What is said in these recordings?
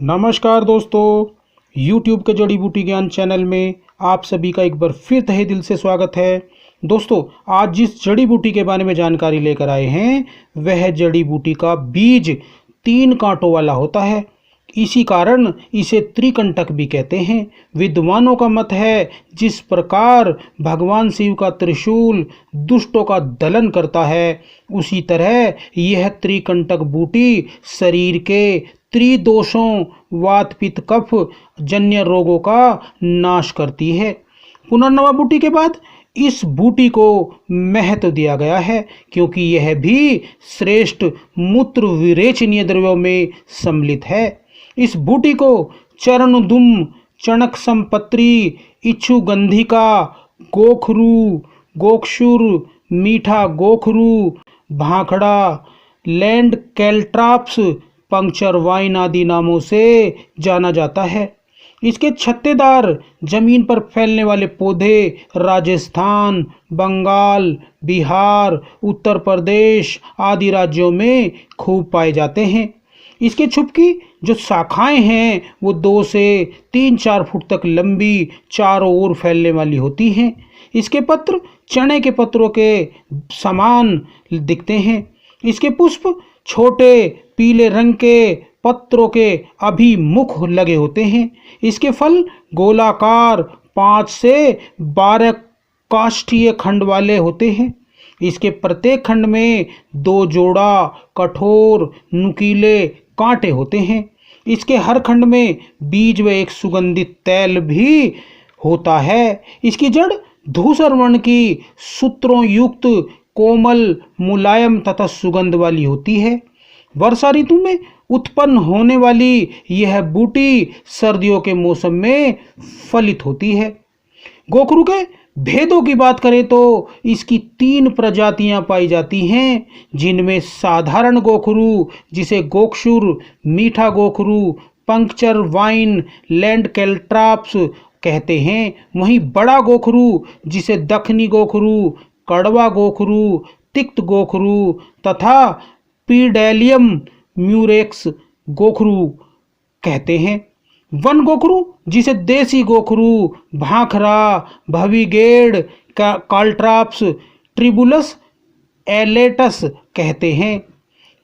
नमस्कार दोस्तों, YouTube के जड़ी बूटी ज्ञान चैनल में आप सभी का एक बार फिर तहे दिल से स्वागत है। दोस्तों, आज जिस जड़ी बूटी के बारे में जानकारी लेकर आए हैं वह जड़ी बूटी का बीज 3 कांटों वाला होता है। इसी कारण इसे त्रिकंटक भी कहते हैं। विद्वानों का मत है जिस प्रकार भगवान शिव का त्रिशूल दुष्टों का दलन करता है, उसी तरह यह त्रिकंटक बूटी शरीर के त्रिदोषों वात पित्त कफ जन्य रोगों का नाश करती है। पुनर्नवा बूटी के बाद इस बूटी को महत्व दिया गया है क्योंकि यह भी श्रेष्ठ मूत्र विरेचनीय द्रव्यों में सम्मिलित है। इस बूटी को चरणुदुम, चणक संपत्री, इच्छुगंधिका, गोखरू, गोक्षुर, मीठा गोखरू, भाखड़ा, लैंड कैल्ट्राप्स, पंक्चर वाइन आदि नामों से जाना जाता है। इसके छत्तेदार जमीन पर फैलने वाले पौधे राजस्थान, बंगाल, बिहार, उत्तर प्रदेश आदि राज्यों में खूब पाए जाते हैं। इसके छुपकी जो शाखाएं हैं वो 2 से 3-4 फुट तक लंबी, चारों ओर फैलने वाली होती हैं। इसके पत्र चने के पत्रों के समान दिखते हैं। इसके पुष्प छोटे पीले रंग के पत्रों के अभिमुख लगे होते हैं। इसके फल गोलाकार 5 से 12 काष्ठीय खंड वाले होते हैं। इसके प्रत्येक खंड में 2 जोड़ा कठोर नुकीले कांटे होते हैं। इसके हर खंड में बीज व एक सुगंधित तैल भी होता है। इसकी जड़ धूसर वर्ण की सूत्रों युक्त कोमल, मुलायम तथा सुगंध वाली होती है। वर्षा ऋतु में उत्पन्न होने वाली यह बूटी सर्दियों के मौसम में फलित होती है। गोखरू के भेदों की बात करें तो इसकी 3 प्रजातियां पाई जाती हैं, जिनमें साधारण गोखरू जिसे गोक्षुर, मीठा गोखरू, पंक्चर वाइन, लैंड कैल्ट्राप्स कहते हैं, वहीं बड़ा गोखरू जिसे दखनी गोखरू, कड़वा गोखरू, तिक्त गोखरू तथा पीडेलियम म्यूरेक्स गोखरू कहते हैं। वन गोखरू जिसे देसी गोखरू, भाखरा, भवीगेड़, काल्ट्राप्स, ट्रिबुलस एलेटस कहते हैं।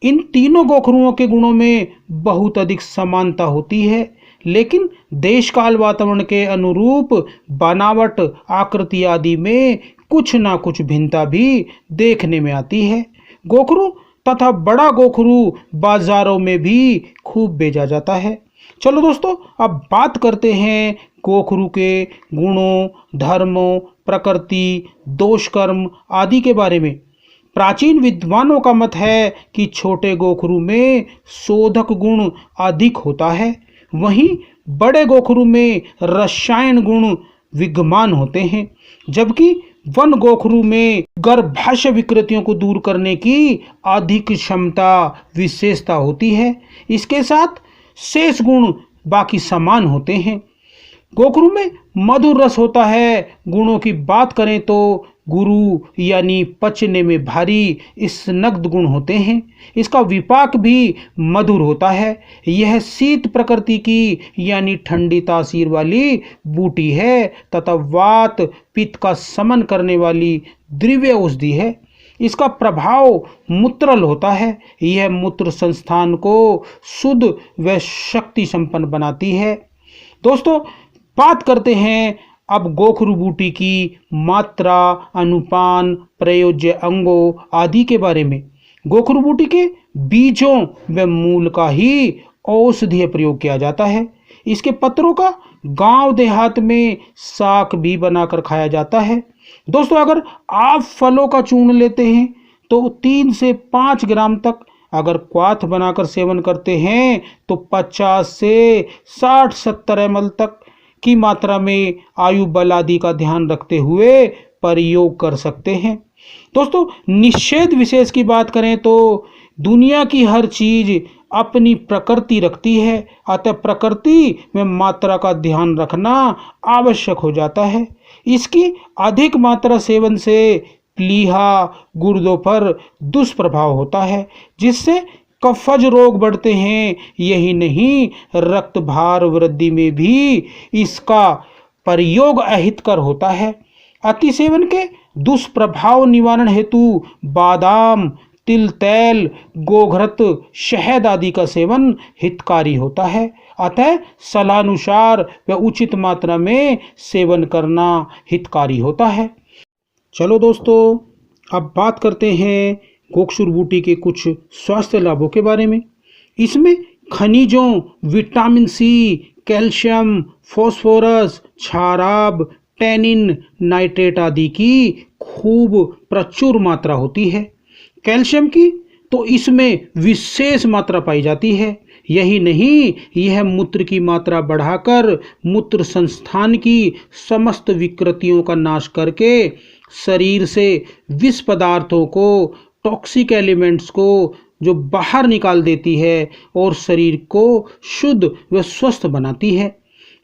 इन तीनों गोखरुओं के गुणों में बहुत अधिक समानता होती है, लेकिन देश काल वातावरण के अनुरूप बनावट, आकृति आदि में कुछ ना कुछ भिन्नता भी देखने में आती है। गोखरू तथा बड़ा गोखरू बाजारों में भी खूब बेचा जाता है। चलो दोस्तों, अब बात करते हैं गोखरू के गुणों, धर्मों, प्रकृति, दोष कर्म आदि के बारे में। प्राचीन विद्वानों का मत है कि छोटे गोखरू में शोधक गुण अधिक होता है, वहीं बड़े गोखरू में रसायन गुण विद्यमान होते हैं, जबकि वन गोखरू में गर्भाशय विकृतियों को दूर करने की अधिक क्षमता विशेषता होती है। इसके साथ शेष गुण बाकी समान होते हैं। गोखरू में मधुर रस होता है। गुणों की बात करें तो गुरु यानी पचने में भारी स्नग्ध गुण होते हैं। इसका विपाक भी मधुर होता है। यह शीत प्रकृति की यानी ठंडी तासीर वाली बूटी है तथा वात पित्त का शमन करने वाली दिव्य औषधि है। इसका प्रभाव मूत्रल होता है। यह मूत्र संस्थान को शुद्ध व शक्ति संपन्न बनाती है। दोस्तों, बात करते हैं अब गोखरू बूटी की मात्रा, अनुपान, प्रयोज्य अंगों आदि के बारे में। गोखरू बूटी के बीजों व मूल का ही औषधीय प्रयोग किया जाता है। इसके पत्रों का गांव देहात में साग भी बनाकर खाया जाता है। दोस्तों, अगर आप फलों का चूर्ण लेते हैं तो 3 से 5 ग्राम तक, अगर क्वाथ बनाकर सेवन करते हैं तो 50 से 60-70 ml तक की मात्रा में आयु बल आदि का ध्यान रखते हुए प्रयोग कर सकते हैं। दोस्तों, निषेध विशेष की बात करें तो दुनिया की हर चीज अपनी प्रकृति रखती है, अतः प्रकृति में मात्रा का ध्यान रखना आवश्यक हो जाता है। इसकी अधिक मात्रा सेवन से प्लीहा गुर्दों पर दुष्प्रभाव होता है, जिससे कफज रोग बढ़ते हैं। यही नहीं, रक्त भार वृद्धि में भी इसका प्रयोग अहितकर होता है। अति सेवन के दुष्प्रभाव निवारण हेतु बादाम, तिल तेल, गोघृत, शहद आदि का सेवन हितकारी होता है। अतः सलानुसार व उचित मात्रा में सेवन करना हितकारी होता है। चलो दोस्तों, अब बात करते हैं गोक्षुर बूटी के कुछ स्वास्थ्य लाभों के बारे में। इसमें खनिजों, विटामिन सी, कैल्शियम, फास्फोरस, क्षाराब, टैनिन, नाइट्रेट आदि की खूब प्रचुर मात्रा होती है। कैल्शियम की तो इसमें विशेष मात्रा पाई जाती है। यही नहीं, यह मूत्र की मात्रा बढ़ाकर मूत्र संस्थान की समस्त विकृतियों का नाश करके शरीर से विष पदार्थों को, टॉक्सिक एलिमेंट्स को जो बाहर निकाल देती है और शरीर को शुद्ध व स्वस्थ बनाती है।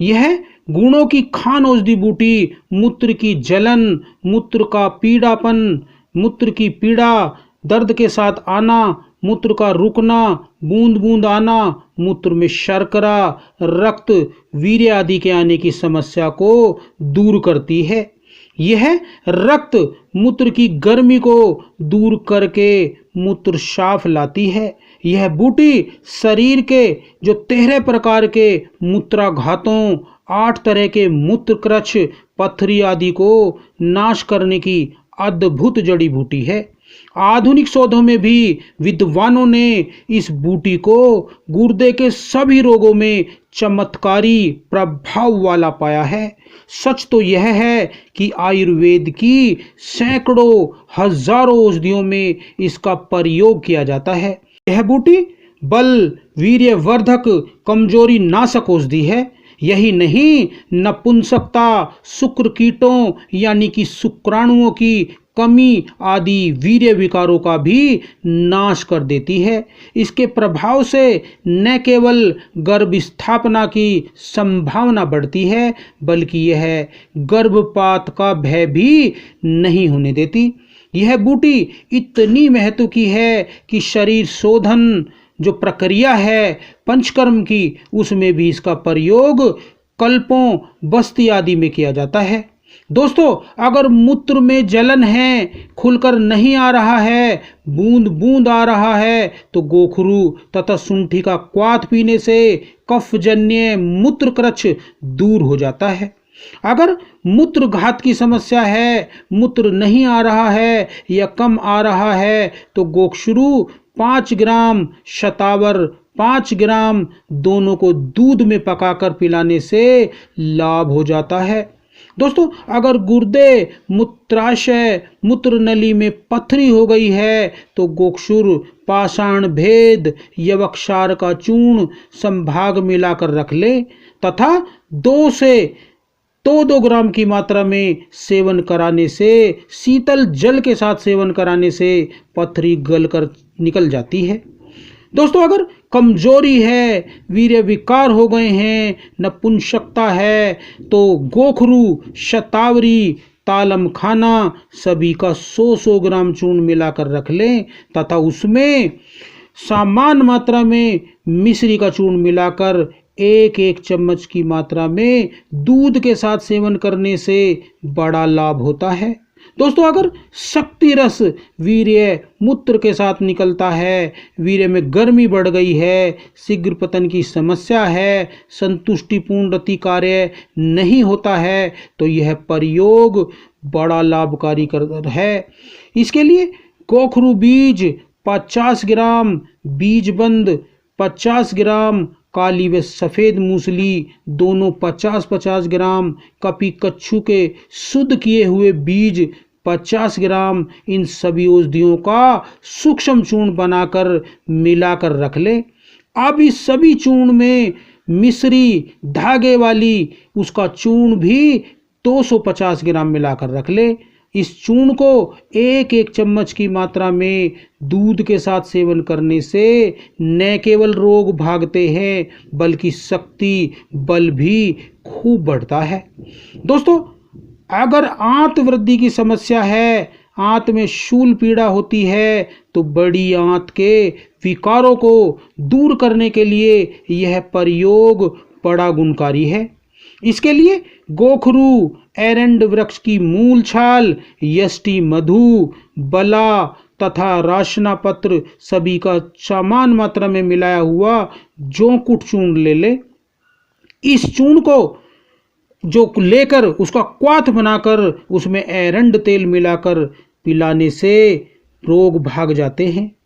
यह गुणों की खान औषधि बूटी मूत्र की जलन, मूत्र का पीड़ापन, मूत्र की पीड़ा, दर्द के साथ आना, मूत्र का रुकना, बूंद बूंद आना, मूत्र में शर्करा, रक्त, वीर्य आदि के आने की समस्या को दूर करती है। यह रक्त मूत्र की गर्मी को दूर करके मूत्र साफ लाती है। यह बूटी शरीर के जो 13 प्रकार के मूत्राघातों, 8 तरह के मूत्रकृच्छ, पथरी आदि को नाश करने की अद्भुत जड़ी बूटी है। आधुनिक शोधों में भी विद्वानों ने इस बूटी को गुर्दे के सभी रोगों में चमत्कारी प्रभाव वाला पाया है। सच तो यह है कि आयुर्वेद की सैकड़ों हजारों औषधियों में इसका प्रयोग किया जाता है। यह बूटी बल, वीर्यवर्धक, कमजोरी नाशक औषधि है। यही नहीं, नपुंसकता, शुक्र कीटों यानी कि शुक्राणुओं की कमी आदि वीर्य विकारों का भी नाश कर देती है। इसके प्रभाव से न केवल गर्भ स्थापना की संभावना बढ़ती है, बल्कि यह गर्भपात का भय भी नहीं होने देती। यह बूटी इतनी महत्व की है कि शरीर शोधन जो प्रक्रिया है पंचकर्म की, उसमें भी इसका प्रयोग कल्पों, बस्ती आदि में किया जाता है। दोस्तों, अगर मूत्र में जलन है, खुलकर नहीं आ रहा है, बूंद बूंद आ रहा है, तो गोखरू तथा शुंठी का क्वाथ पीने से कफजन्य मूत्रकृच्छ दूर हो जाता है। अगर मूत्र घात की समस्या है, मूत्र नहीं आ रहा है या कम आ रहा है, तो गोक्षुरु 5 ग्राम, शतावर 5 ग्राम दोनों को दूध में पकाकर पिलाने से लाभ हो जाता है। दोस्तों, अगर गुर्दे, मूत्राशय, मूत्र नली में पथरी हो गई है, तो गोक्षुर, पाषाण भेद, यवक्षार का चूर्ण संभाग मिलाकर रख ले तथा 2 से 2 ग्राम की मात्रा में सेवन कराने से, शीतल जल के साथ सेवन कराने से पथरी गलकर निकल जाती है। दोस्तों, अगर कमजोरी है, वीर्य विकार हो गए हैं, नपुंसकता है, तो गोखरू, शतावरी, तालम खाना सभी का 100 ग्राम चूर्ण मिलाकर रख लें तथा उसमें सामान्य मात्रा में मिश्री का चूर्ण मिलाकर 1-1 चम्मच की मात्रा में दूध के साथ सेवन करने से बड़ा लाभ होता है। दोस्तों, अगर शक्ति रस वीर्य मूत्र के साथ निकलता है, वीर्य में गर्मी बढ़ गई है, शीघ्र पतन की समस्या है, संतुष्टिपूर्ण रति कार्य नहीं होता है, तो यह प्रयोग बड़ा लाभकारी है। इसके लिए गोखरू बीज 50 ग्राम, बीजबंद 50 ग्राम, काली व सफ़ेद मूसली दोनों 50-50 ग्राम, कपी कच्छू के शुद्ध किए हुए बीज 50 ग्राम, इन सभी औषधियों का सूक्ष्म चूर्ण बनाकर मिलाकर रख ले। अब इस सभी चूर्ण में मिश्री धागे वाली उसका चूर्ण भी 250 ग्राम मिलाकर रख ले। इस चूर्ण को 1-1 चम्मच की मात्रा में दूध के साथ सेवन करने से न केवल रोग भागते हैं, बल्कि शक्ति बल भी खूब बढ़ता है। दोस्तों, अगर आंत वृद्धि की समस्या है, आंत में शूल पीड़ा होती है, तो बड़ी आंत के विकारों को दूर करने के लिए यह प्रयोग बड़ा गुणकारी है। इसके लिए गोखरू, एरंड वृक्ष की मूल छाल, यष्टि मधु, बला तथा राशना पत्र सभी का समान मात्रा में मिलाया हुआ जोंकुट चूर्ण ले ले। इस चूर्ण को जो लेकर उसका क्वाथ बनाकर उसमें एरंड तेल मिलाकर पिलाने से रोग भाग जाते हैं।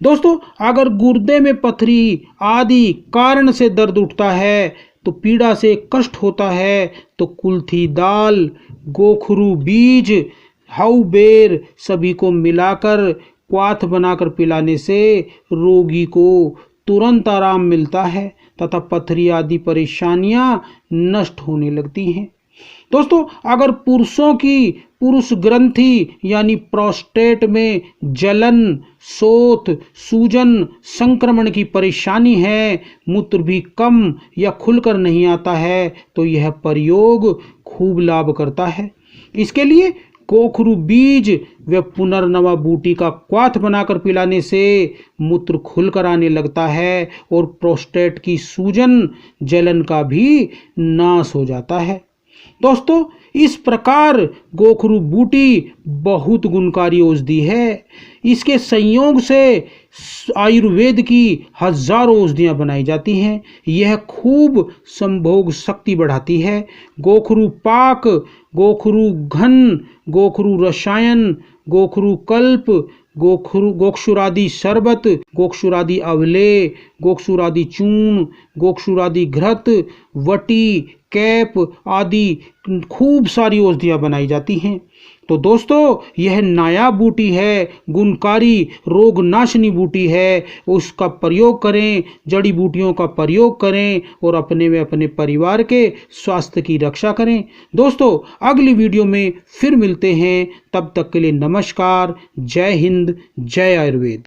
दोस्तों, अगर गुर्दे में पथरी आदि कारण से दर्द उठता है, तो पीड़ा से कष्ट होता है, तो कुल्थी दाल, गोखरू बीज, हाउ बेर सभी को मिलाकर क्वाथ बनाकर पिलाने से रोगी को तुरंत आराम मिलता है तथा पथरी आदि परेशानियां नष्ट होने लगती हैं। दोस्तों, अगर पुरुषों की पुरुष ग्रंथि यानी प्रोस्टेट में जलन, शोथ, सूजन, संक्रमण की परेशानी है, मूत्र भी कम या खुलकर नहीं आता है, तो यह प्रयोग खूब लाभ करता है। इसके लिए गोखरू बीज व पुनर्नवा बूटी का क्वाथ बनाकर पिलाने से मूत्र खुलकर आने लगता है और प्रोस्टेट की सूजन, जलन का भी नाश हो जाता है। दोस्तों, इस प्रकार गोखरू बूटी बहुत गुणकारी औषधि है। इसके संयोग से आयुर्वेद की हजारों औषधियाँ बनाई जाती हैं। यह खूब संभोग शक्ति बढ़ाती है। गोखरू पाक, गोखरू घन, गोखरू रसायन, गोखरू कल्प, गोक्षुरादि शरबत, गोक्षुरादि अवले, गोक्षुरादि चूर्ण, गोक्षुरादि घृत, वटी, कैप आदि खूब सारी औषधियाँ बनाई जाती हैं। तो दोस्तों, यह नायाब बूटी है, गुणकारी रोगनाशनी बूटी है। उसका प्रयोग करें, जड़ी बूटियों का प्रयोग करें और अपने में अपने परिवार के स्वास्थ्य की रक्षा करें। दोस्तों, अगली वीडियो में फिर मिलते हैं। तब तक के लिए नमस्कार। जय हिंद, जय आयुर्वेद।